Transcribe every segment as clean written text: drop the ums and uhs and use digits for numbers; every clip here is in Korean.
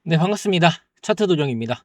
네, 반갑습니다. 차트 도정입니다.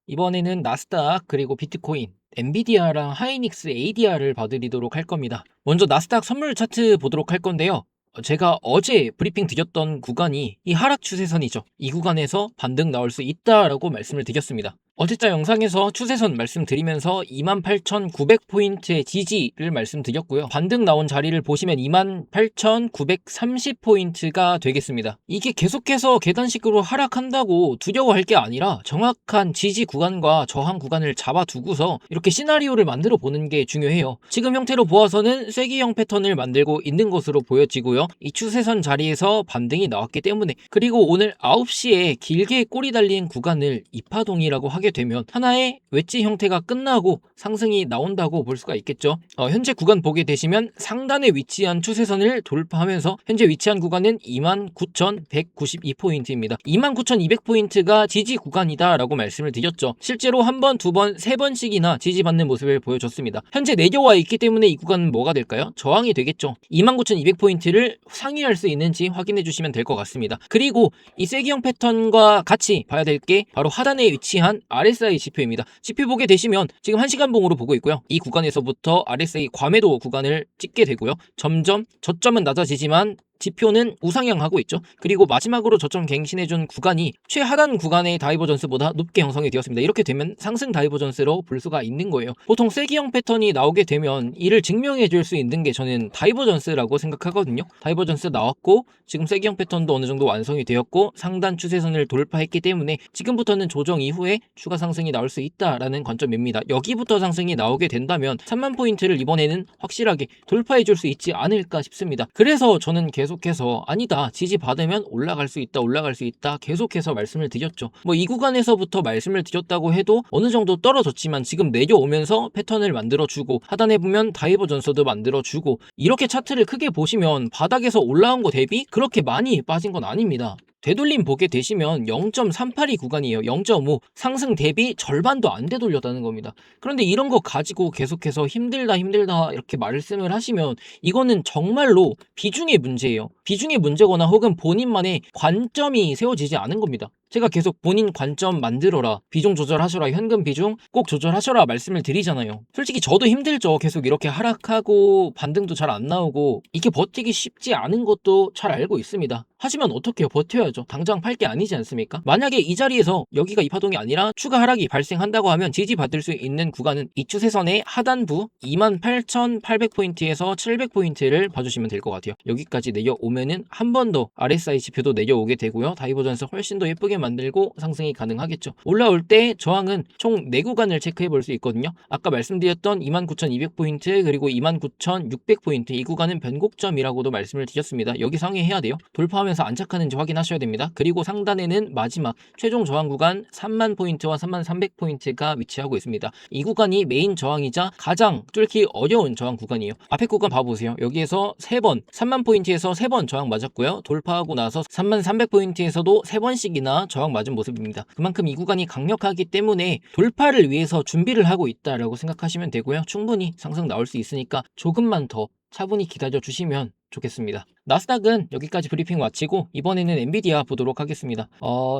이번에는 나스닥 그리고 비트코인, 엔비디아랑 하이닉스 ADR을 봐드리도록 할 겁니다. 먼저 나스닥 선물 차트 보도록 할 건데요. 제가 어제 브리핑 드렸던 구간이 이 하락 추세선이죠. 이 구간에서 반등 나올 수 있다라고 말씀을 드렸습니다. 어제자 영상에서 추세선 말씀드리면서 28,900포인트의 지지를 말씀드렸고요. 반등 나온 자리를 보시면 28,930포인트가 되겠습니다. 이게 계속해서 계단식으로 하락한다고 두려워할 게 아니라 정확한 지지 구간과 저항 구간을 잡아두고서 이렇게 시나리오를 만들어 보는 게 중요해요. 지금 형태로 보아서는 쐐기형 패턴을 만들고 있는 것으로 보여지고요. 이 추세선 자리에서 반등이 나왔기 때문에, 그리고 오늘 9시에 길게 꼬리 달린 구간을 이파동이라고 하게 되면 하나의 웨지 형태가 끝나고 상승이 나온다고 볼 수가 있겠죠. 현재 구간 보게 되시면 상단에 위치한 추세선을 돌파하면서 현재 위치한 구간은 29,192포인트입니다. 29,200포인트가 지지 구간이다 라고 말씀을 드렸죠. 실제로 한 번, 두 번, 세 번씩이나 지지받는 모습을 보여줬습니다. 현재 내려와 있기 때문에 이 구간은 뭐가 될까요? 저항이 되겠죠. 29,200포인트를 상회할 수 있는지 확인해 주시면 될 것 같습니다. 그리고 이 쐐기형 패턴과 같이 봐야 될 게 바로 하단에 위치한 RSI 지표입니다. 지표 보게 되시면 지금 1시간 봉으로 보고 있고요. 이 구간에서부터 RSI 과매도 구간을 찍게 되고요. 점점 저점은 낮아지지만 지표는 우상향하고 있죠. 그리고 마지막으로 저점 갱신해준 구간이 최하단 구간의 다이버전스보다 높게 형성이 되었습니다. 이렇게 되면 상승 다이버전스로 볼 수가 있는 거예요. 보통 쐐기형 패턴이 나오게 되면 이를 증명해 줄 수 있는 게 저는 다이버전스라고 생각하거든요. 다이버전스 나왔고 지금 쐐기형 패턴도 어느 정도 완성이 되었고 상단 추세선을 돌파했기 때문에 지금부터는 조정 이후에 추가 상승이 나올 수 있다라는 관점입니다. 여기부터 상승이 나오게 된다면 3만 포인트를 이번에는 확실하게 돌파해 줄 수 있지 않을까 싶습니다. 그래서 저는 계속해서 아니다, 지지 받으면 올라갈 수 있다 계속해서 말씀을 드렸죠. 이 구간에서부터 말씀을 드렸다고 해도 어느 정도 떨어졌지만 지금 내려오면서 패턴을 만들어주고 하단에 보면 다이버전스도 만들어주고, 이렇게 차트를 크게 보시면 바닥에서 올라온 거 대비 그렇게 많이 빠진 건 아닙니다. 되돌림 보게 되시면 0.382 구간이에요. 0.5 상승 대비 절반도 안 되돌렸다는 겁니다. 그런데 이런 거 가지고 계속해서 힘들다 이렇게 말씀을 하시면 이거는 정말로 비중의 문제예요. 비중의 문제거나 혹은 본인만의 관점이 세워지지 않은 겁니다. 제가 계속 본인 관점 만들어라, 비중 조절하셔라, 현금 비중 꼭 조절하셔라 말씀을 드리잖아요. 솔직히 저도 힘들죠. 계속 이렇게 하락하고 반등도 잘 안 나오고 이게 버티기 쉽지 않은 것도 잘 알고 있습니다. 하지만 어떻게 해요? 버텨야죠. 당장 팔 게 아니지 않습니까? 만약에 이 자리에서 여기가 이파동이 아니라 추가 하락이 발생한다고 하면 지지받을 수 있는 구간은 이 추세선의 하단부 28,800포인트에서 700포인트를 봐주시면 될 것 같아요. 여기까지 내려오면은 한 번 더 RSI 지표도 내려오게 되고요. 다이버전스 훨씬 더 예쁘게 만들고 상승이 가능하겠죠. 올라올 때 저항은 총 4구간을 체크해 볼 수 있거든요. 아까 말씀드렸던 29,200포인트 그리고 29,600포인트 이 구간은 변곡점이라고도 말씀을 드렸습니다. 여기 상회해야 돼요. 돌파하면서 안착하는지 확인하셔야 됩니다. 그리고 상단에는 마지막 최종 저항 구간 3만 포인트와 3,300포인트가 위치하고 있습니다. 이 구간이 메인 저항이자 가장 뚫기 어려운 저항 구간이에요. 앞에 구간 봐보세요. 여기에서 3번 3만 포인트에서 3번 저항 맞았고요. 돌파하고 나서 3,300포인트에서도 3번씩이나 저항 맞은 모습입니다. 그만큼 이 구간이 강력하기 때문에 돌파를 위해서 준비를 하고 있다라고 생각하시면 되고요. 충분히 상승 나올 수 있으니까 조금만 더 차분히 기다려 주시면 좋겠습니다. 나스닥은 여기까지 브리핑 마치고 이번에는 엔비디아 보도록 하겠습니다.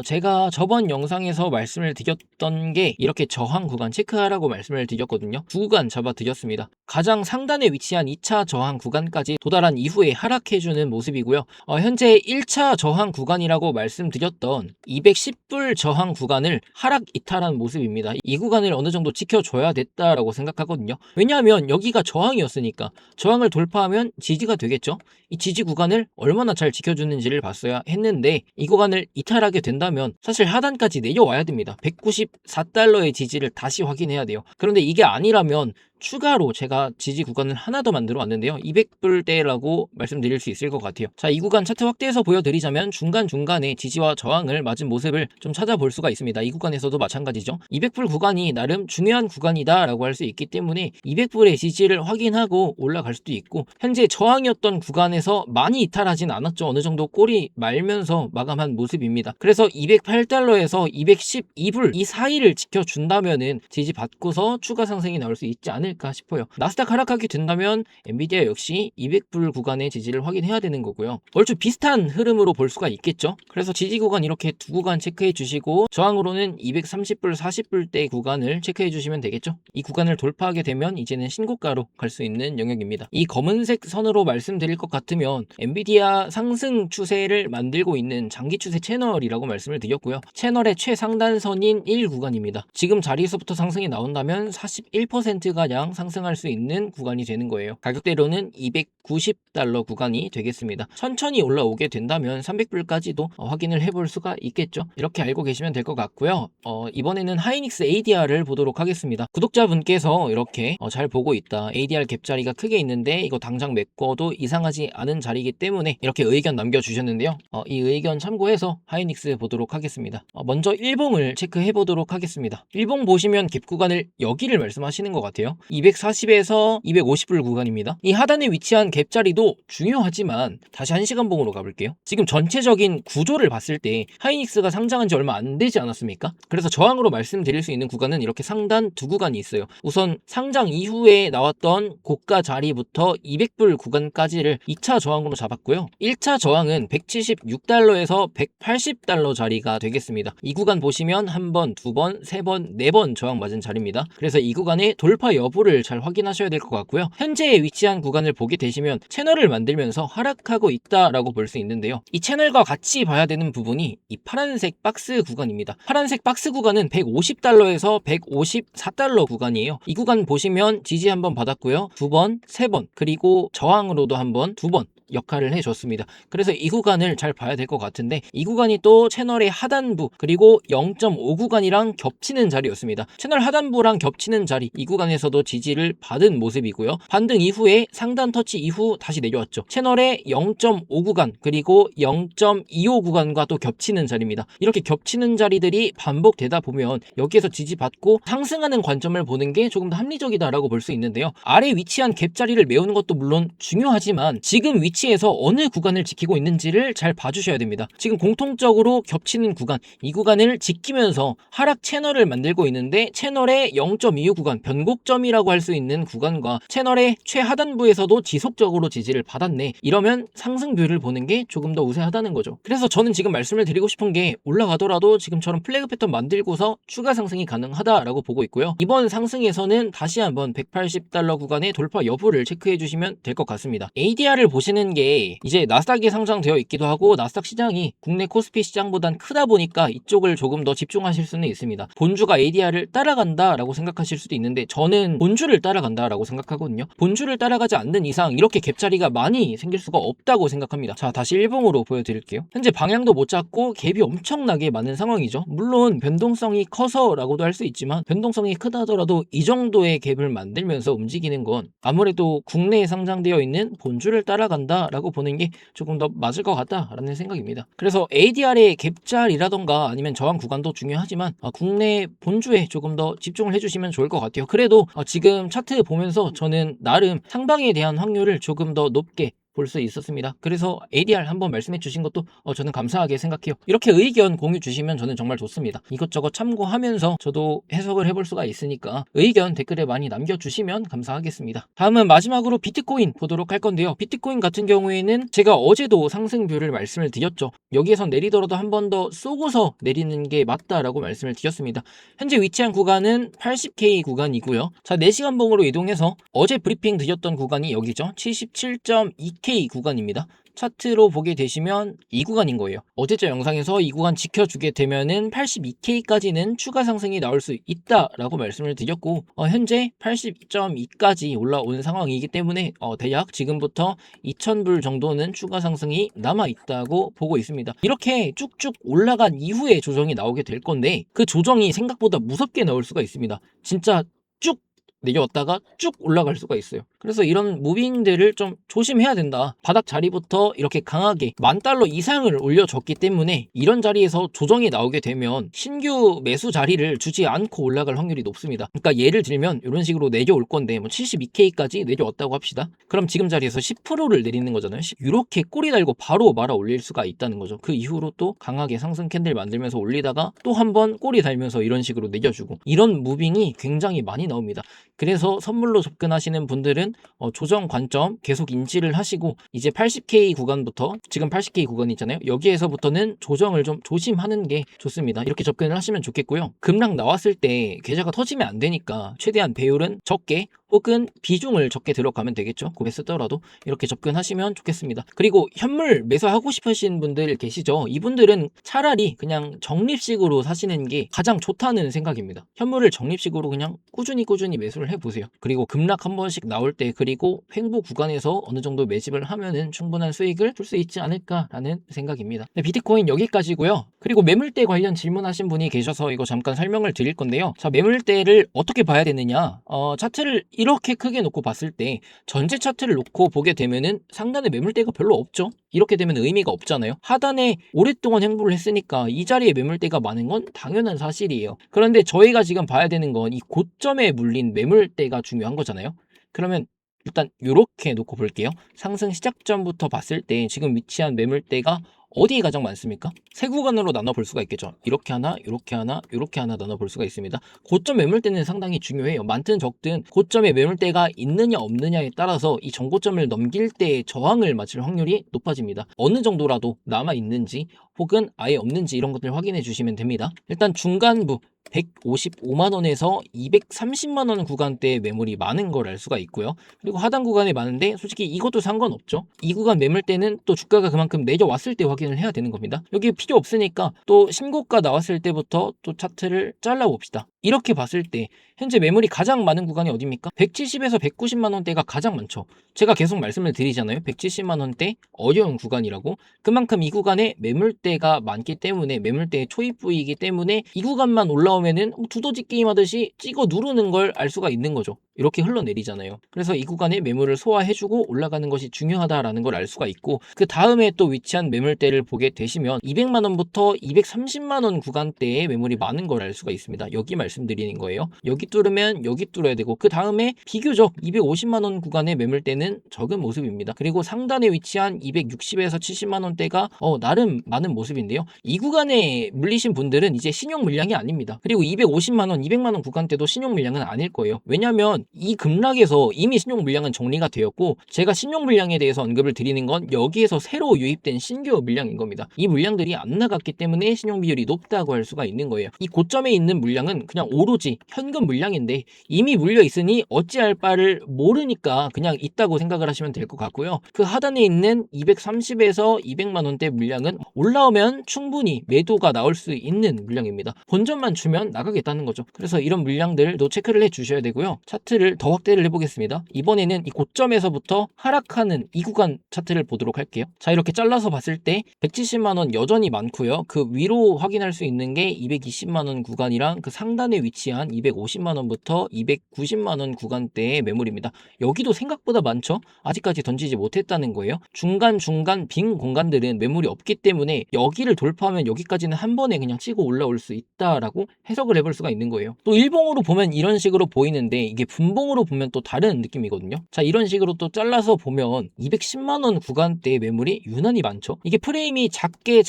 제가 저번 영상에서 말씀을 드렸던 게 이렇게 저항 구간 체크하라고 말씀을 드렸거든요. 두 구간 잡아 드렸습니다. 가장 상단에 위치한 2차 저항 구간까지 도달한 이후에 하락해주는 모습이고요. 현재 1차 저항 구간이라고 말씀드렸던 210불 저항 구간을 하락 이탈한 모습입니다. 이 구간을 어느 정도 지켜줘야 됐다라고 생각하거든요. 왜냐하면 여기가 저항이었으니까 저항을 돌파하면 지지가 되겠죠. 이 지지 구간을 얼마나 잘 지켜주는지를 봤어야 했는데 이 구간을 이탈하게 된다면 사실 하단까지 내려와야 됩니다. 194달러의 지지를 다시 확인해야 돼요. 그런데 이게 아니라면 추가로 제가 지지 구간을 하나 더 만들어 왔는데요. 200불대라고 말씀드릴 수 있을 것 같아요. 자, 이 구간 차트 확대해서 보여드리자면 중간중간에 지지와 저항을 맞은 모습을 좀 찾아볼 수가 있습니다. 이 구간에서도 마찬가지죠. 200불 구간이 나름 중요한 구간이다 라고 할 수 있기 때문에 200불의 지지를 확인하고 올라갈 수도 있고, 현재 저항이었던 구간에서 많이 이탈하진 않았죠. 어느 정도 꼬리 말면서 마감한 모습입니다. 그래서 208달러에서 212불 이 사이를 지켜준다면은 지지 받고서 추가 상승이 나올 수 있지 않을까 않을까 싶어요. 나스닥 하락하게 된다면 엔비디아 역시 200불 구간의 지지를 확인해야 되는 거고요. 얼추 비슷한 흐름으로 볼 수가 있겠죠. 그래서 지지 구간 이렇게 두 구간 체크해 주시고 저항으로는 230불 40불대 구간을 체크해 주시면 되겠죠. 이 구간을 돌파하게 되면 이제는 신고가로 갈 수 있는 영역입니다. 이 검은색 선으로 말씀드릴 것 같으면 엔비디아 상승 추세를 만들고 있는 장기 추세 채널이라고 말씀을 드렸고요. 채널의 최상단선인 1 구간입니다. 지금 자리에서부터 상승이 나온다면 41%가량 상승할 수 있는 구간이 되는 거예요. 가격대로는 290달러 구간이 되겠습니다. 천천히 올라오게 된다면 300불까지도 확인을 해볼 수가 있겠죠. 이렇게 알고 계시면 될 것 같고요. 이번에는 하이닉스 ADR을 보도록 하겠습니다. 구독자분께서 이렇게 잘 보고 있다. ADR 갭 자리가 크게 있는데 이거 당장 메꿔도 이상하지 않은 자리이기 때문에 이렇게 의견 남겨주셨는데요. 이 의견 참고해서 하이닉스 보도록 하겠습니다. 먼저 일봉을 체크해 보도록 하겠습니다. 일봉 보시면 갭 구간을 여기를 말씀하시는 것 같아요. 240에서 250불 구간입니다. 이 하단에 위치한 갭 자리도 중요하지만 다시 1시간봉으로 가볼게요. 지금 전체적인 구조를 봤을 때 하이닉스가 상장한 지 얼마 안 되지 않았습니까? 그래서 저항으로 말씀드릴 수 있는 구간은 이렇게 상단 두 구간이 있어요. 우선 상장 이후에 나왔던 고가 자리부터 200불 구간까지를 2차 저항으로 잡았고요. 1차 저항은 176달러에서 180달러 자리가 되겠습니다. 이 구간 보시면 한 번, 두 번, 세 번, 네 번 저항 맞은 자리입니다. 그래서 이 구간의 돌파 여부를 잘 확인하셔야 될 것 같고요. 현재 위치한 구간을 보게 되시면 채널을 만들면서 하락하고 있다라고 볼 수 있는데요. 이 채널과 같이 봐야 되는 부분이 이 파란색 박스 구간입니다. 파란색 박스 구간은 150달러에서 154달러 구간이에요. 이 구간 보시면 지지 한번 받았고요. 두 번, 세 번, 그리고 저항으로도 한 번, 두 번 역할을 해줬습니다. 그래서 이 구간을 잘 봐야 될 것 같은데 이 구간이 또 채널의 하단부 그리고 0.5 구간이랑 겹치는 자리였습니다. 채널 하단부랑 겹치는 자리 이 구간에서도 지지를 받은 모습이고요. 반등 이후에 상단 터치 이후 다시 내려왔죠. 채널의 0.5 구간 그리고 0.25 구간과 또 겹치는 자리입니다. 이렇게 겹치는 자리들이 반복되다 보면 여기에서 지지받고 상승하는 관점을 보는 게 조금 더 합리적이다라고 볼 수 있는데요. 아래 위치한 갭 자리를 메우는 것도 물론 중요하지만 지금 위치에서 어느 구간을 지키고 있는지를 잘 봐주셔야 됩니다. 지금 공통적으로 겹치는 구간, 이 구간을 지키면서 하락 채널을 만들고 있는데 채널의 0.25 구간, 변곡점이라고 할 수 있는 구간과 채널의 최하단부에서도 지속적으로 지지를 받았네. 이러면 상승뷰를 보는 게 조금 더 우세하다는 거죠. 그래서 저는 지금 말씀을 드리고 싶은 게 올라가더라도 지금처럼 플래그 패턴 만들고서 추가 상승이 가능하다라고 보고 있고요. 이번 상승에서는 다시 한번 180달러 구간의 돌파 여부를 체크해 주시면 될 것 같습니다. ADR을 보시는 게 이제 나스닥에 상장되어 있기도 하고 나스닥 시장이 국내 코스피 시장보단 크다 보니까 이쪽을 조금 더 집중하실 수는 있습니다. 본주가 ADR을 따라간다라고 생각하실 수도 있는데 저는 본주를 따라간다라고 생각하거든요. 본주를 따라가지 않는 이상 이렇게 갭자리가 많이 생길 수가 없다고 생각합니다. 자, 다시 일봉으로 보여드릴게요. 현재 방향도 못 잡고 갭이 엄청나게 많은 상황이죠. 물론 변동성이 커서라고도 할 수 있지만 변동성이 크다 하더라도 이 정도의 갭을 만들면서 움직이는 건 아무래도 국내에 상장되어 있는 본주를 따라간다라고 보는 게 조금 더 맞을 것 같다라는 생각입니다. 그래서 ADR의 갭자리라던가 아니면 저항 구간도 중요하지만 국내 본주에 조금 더 집중을 해주시면 좋을 것 같아요. 그래도 지금 차트 보면서 저는 나름 상방에 대한 확률을 조금 더 높게 볼 수 있었습니다. 그래서 ADR 한번 말씀해 주신 것도 저는 감사하게 생각해요. 이렇게 의견 공유 주시면 저는 정말 좋습니다. 이것저것 참고하면서 저도 해석을 해볼 수가 있으니까 의견 댓글에 많이 남겨주시면 감사하겠습니다. 다음은 마지막으로 비트코인 보도록 할 건데요. 비트코인 같은 경우에는 제가 어제도 상승뷰를 말씀을 드렸죠. 여기에서 내리더라도 한 번 더 쏘고서 내리는 게 맞다라고 말씀을 드렸습니다. 현재 위치한 구간은 80K 구간이고요. 자, 4시간 봉으로 이동해서 어제 브리핑 드렸던 구간이 여기죠. 77.2K 구간입니다. 차트로 보게 되시면 이 구간인 거예요. 어제자 영상에서 이 구간 지켜주게 되면은 82K까지는 추가 상승이 나올 수 있다라고 말씀을 드렸고 현재 80.2까지 올라온 상황이기 때문에 대략 지금부터 2,000불 정도는 추가 상승이 남아 있다고 보고 있습니다. 이렇게 쭉쭉 올라간 이후에 조정이 나오게 될 건데 그 조정이 생각보다 무섭게 나올 수가 있습니다. 진짜 쭉 내려왔다가 쭉 올라갈 수가 있어요. 그래서 이런 무빙들을 좀 조심해야 된다. 바닥 자리부터 이렇게 강하게 $10,000 이상을 올려줬기 때문에 이런 자리에서 조정이 나오게 되면 신규 매수 자리를 주지 않고 올라갈 확률이 높습니다. 그러니까 예를 들면 이런 식으로 내려올 건데 뭐 72K까지 내려왔다고 합시다. 그럼 지금 자리에서 10%를 내리는 거잖아요. 이렇게 꼬리 달고 바로 말아 올릴 수가 있다는 거죠. 그 이후로 또 강하게 상승 캔들 만들면서 올리다가 또 한번 꼬리 달면서 이런 식으로 내려주고, 이런 무빙이 굉장히 많이 나옵니다. 그래서 선물로 접근하시는 분들은 조정 관점 계속 인지를 하시고, 이제 80K 구간부터, 지금 80K 구간이 있잖아요. 여기에서부터는 조정을 좀 조심하는 게 좋습니다. 이렇게 접근을 하시면 좋겠고요. 급락 나왔을 때 계좌가 터지면 안 되니까 최대한 배율은 적게 혹은 비중을 적게 들어가면 되겠죠. 고배 쓰더라도 이렇게 접근하시면 좋겠습니다. 그리고 현물 매수하고 싶으신 분들 계시죠? 이분들은 차라리 그냥 적립식으로 사시는 게 가장 좋다는 생각입니다. 현물을 적립식으로 그냥 꾸준히 매수를 해보세요. 그리고 급락 한 번씩 나올 때, 그리고 횡보 구간에서 어느 정도 매집을 하면은 충분한 수익을 줄 수 있지 않을까라는 생각입니다. 네, 비트코인 여기까지고요. 그리고 매물대 관련 질문하신 분이 계셔서 이거 잠깐 설명을 드릴 건데요. 자, 매물대를 어떻게 봐야 되느냐? 차트를 이렇게 크게 놓고 봤을 때 전체 차트를 놓고 보게 되면은 상단에 매물대가 별로 없죠. 이렇게 되면 의미가 없잖아요. 하단에 오랫동안 행보를 했으니까 이 자리에 매물대가 많은 건 당연한 사실이에요. 그런데 저희가 지금 봐야 되는 건 이 고점에 물린 매물대가 중요한 거잖아요. 그러면 일단 이렇게 놓고 볼게요. 상승 시작점부터 봤을 때 지금 위치한 매물대가 어디에 가장 많습니까? 세 구간으로 나눠 볼 수가 있겠죠. 이렇게 하나, 이렇게 하나, 이렇게 하나 나눠 볼 수가 있습니다. 고점 매물대는 상당히 중요해요. 많든 적든 고점에 매물대가 있느냐 없느냐에 따라서 이 전고점을 넘길 때의 저항을 맞을 확률이 높아집니다. 어느 정도라도 남아 있는지 혹은 아예 없는지 이런 것들 확인해 주시면 됩니다. 일단 중간부 155만원에서 230만원 구간대의 매물이 많은 걸 알 수가 있고요. 그리고 하단 구간에 많은데 솔직히 이것도 상관없죠. 이 구간 매물대는 또 주가가 그만큼 내려왔을 때 확인을 해야 되는 겁니다. 여기 필요 없으니까 또 신고가 나왔을 때부터 또 차트를 잘라봅시다. 이렇게 봤을 때 현재 매물이 가장 많은 구간이 어디입니까? 170에서 190만원대가 가장 많죠. 제가 계속 말씀을 드리잖아요. 170만원대 어려운 구간이라고. 그만큼 이 구간에 매물대가 많기 때문에, 매물대의 초입 부위이기 때문에 이 구간만 올라오면은 두더지 게임 하듯이 찍어 누르는 걸 알 수가 있는 거죠. 이렇게 흘러내리잖아요. 그래서 이 구간에 매물을 소화해주고 올라가는 것이 중요하다라는 걸 알 수가 있고, 그 다음에 또 위치한 매물대를 보게 되시면 200만원부터 230만원 구간대에 매물이 많은 걸 알 수가 있습니다. 여기 말씀드리는 거예요. 여기 뚫으면 여기 뚫어야 되고, 그 다음에 비교적 250만원 구간의 매물대는 적은 모습입니다. 그리고 상단에 위치한 260에서 70만원대가 나름 많은 모습인데요. 이 구간에 물리신 분들은 이제 신용 물량이 아닙니다. 그리고 250만원, 200만원 구간대도 신용 물량은 아닐 거예요. 왜냐하면 이 급락에서 이미 신용 물량은 정리가 되었고, 제가 신용 물량에 대해서 언급을 드리는 건 여기에서 새로 유입된 신규 물량인 겁니다. 이 물량들이 안 나갔기 때문에 신용 비율이 높다고 할 수가 있는 거예요. 이 고점에 있는 물량은 그냥 오로지 현금 물량인데 이미 물려 있으니 어찌할 바를 모르니까 그냥 있다고 생각을 하시면 될 것 같고요. 그 하단에 있는 230에서 200만원대 물량은 올라오면 충분히 매도가 나올 수 있는 물량입니다. 본전만 주면 나가겠다는 거죠. 그래서 이런 물량들도 체크를 해 주셔야 되고요. 차트를 더 확대를 해보겠습니다. 이번에는 이 고점에서부터 하락하는 이 구간 차트를 보도록 할게요. 자, 이렇게 잘라서 봤을 때 170만원 여전히 많고요. 그 위로 확인할 수 있는 게 220만원 구간이랑 그 상단에 위치한 250만원부터 290만원 구간대의 매물입니다. 여기도 생각보다 많죠? 아직까지 던지지 못했다는 거예요. 중간중간 빈 공간들은 매물이 없기 때문에 여기를 돌파하면 여기까지는 한 번에 그냥 치고 올라올 수 있다라고 해석을 해볼 수가 있는 거예요. 또 일봉으로 보면 이런 식으로 보이는데 이게 분봉으로 보면 또 다른 느낌이거든요. 자, 이런 식으로 또 잘라서 보면 210만원 구간대의 매물이 유난히 많죠. 이게 프레임이 작게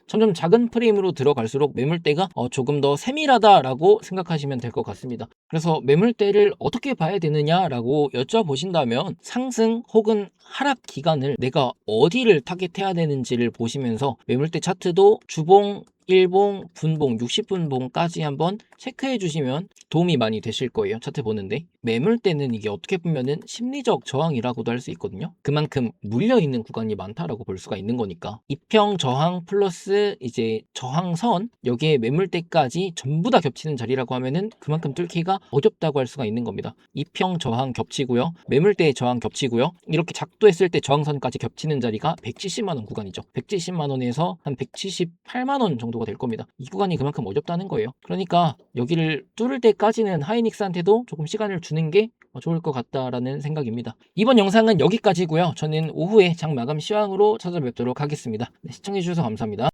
점점 작은 프레임으로 들어갈수록 매물대가 조금 더 세밀하다라고 생각하시면 될 것 같습니다. 그래서 매물대를 어떻게 봐야 되느냐라고 여쭤보신다면 상승 혹은 하락 기간을 내가 어디를 타겟해야 되는지를 보시면서 매물대 차트도 주봉, 일봉, 분봉, 60분봉까지 한번 체크해 주시면 도움이 많이 되실 거예요. 차트 보는데 매물대는 이게 어떻게 보면은 심리적 저항이라고도 할 수 있거든요. 그만큼 물려있는 구간이 많다라고 볼 수가 있는 거니까 이평 저항 플러스 이제 저항선, 여기에 매물대까지 전부 다 겹치는 자리라고 하면은 그만큼 뚫기가 어렵다고 할 수가 있는 겁니다. 이평 저항 겹치고요, 매물대 저항 겹치고요, 이렇게 작도했을 때 저항선까지 겹치는 자리가 170만원 구간이죠. 170만원에서 한 178만원 정도 정도가 될 겁니다. 이 구간이 그만큼 어렵다는 거예요. 그러니까 여기를 뚫을 때까지는 하이닉스한테도 조금 시간을 주는 게 좋을 것 같다라는 생각입니다. 이번 영상은 여기까지고요. 저는 오후에 장 마감 시황으로 찾아뵙도록 하겠습니다. 네, 시청해주셔서 감사합니다.